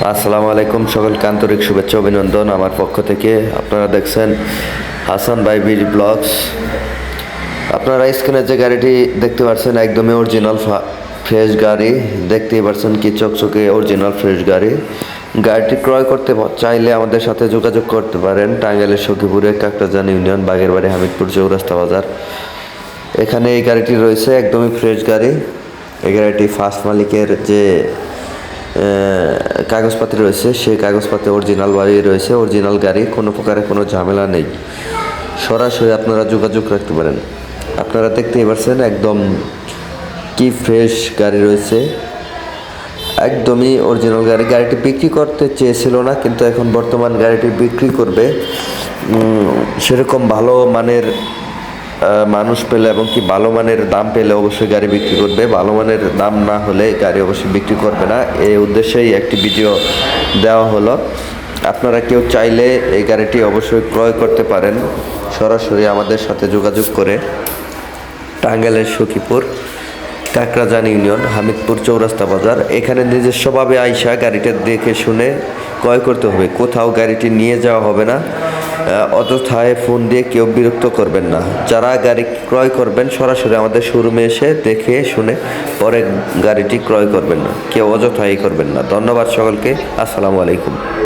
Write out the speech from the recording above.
আসসালামু আলাইকুম, সকলকে আন্তরিক শুভেচ্ছা অভিনন্দন আমার পক্ষ থেকে। আপনারা দেখছেন হাসান ভাই বিড ব্লগস। আপনারা স্ক্রিনে যে গাড়িটি দেখতে পাচ্ছেন একদমই অরিজিনাল ফ্রেশ গাড়ি। দেখতেই পাচ্ছেন কি চকচকে অরিজিনাল ফ্রেশ গাড়ি। গাড়িটি ক্রয় করতে চাইলে আমাদের সাথে যোগাযোগ করতে পারেন। টাঙ্গাইলের সখীপুরে কাকরাজান ইউনিয়ন, বাগেরবাড়ি, হামিদপুর চৌরাস্তা বাজার। এখানে এই গাড়িটি রয়েছে একদমই ফ্রেশ গাড়ি। এই গাড়িটি ফার্স্ট মালিকের যে কাগজপাতি রয়েছে সেই কাগজপাতি অরিজিনাল বাড়ি রয়েছে, অরিজিনাল গাড়ি, কোনো প্রকারে কোনো ঝামেলা নেই। সরাসরি আপনারা যোগাযোগ রাখতে পারেন। আপনারা দেখতেই পাচ্ছেন একদম কি ফ্রেশ গাড়ি রয়েছে, একদমই অরিজিনাল গাড়ি। গাড়িটি বিক্রি করতে চেয়েছিল না, কিন্তু এখন বর্তমান গাড়িটি বিক্রি করবে। সেরকম ভালো মানের মানুষ পেলে এবং কি ভালো মানের দাম পেলে অবশ্যই গাড়ি বিক্রি করবে। ভালো মানের দাম না হলে গাড়ি অবশ্যই বিক্রি করবে না। এই উদ্দেশ্যেই একটি ভিডিও দেওয়া হলো। আপনারা কেউ চাইলে এই গাড়িটি অবশ্যই ক্রয় করতে পারেন সরাসরি আমাদের সাথে যোগাযোগ করে। টাঙ্গাইলের সখীপুর, কাকরাজান ইউনিয়ন, হামিদপুর চৌরাস্তা বাজার। এখানে নিজস্বভাবে আইসা গাড়িটা দেখে শুনে ক্রয় করতে হবে। কোথাও গাড়িটি নিয়ে যাওয়া হবে না। অযথায় ফোন দিয়ে কেউ বিরক্ত করবেন না। যারা গাড়ি ক্রয় করবেন সরাসরি আমাদের শোরুমে এসে দেখে শুনে পরে গাড়িটি ক্রয় করবেন না, কেউ অযথাই করবেন না। ধন্যবাদ সকলকে। আসসালামু আলাইকুম।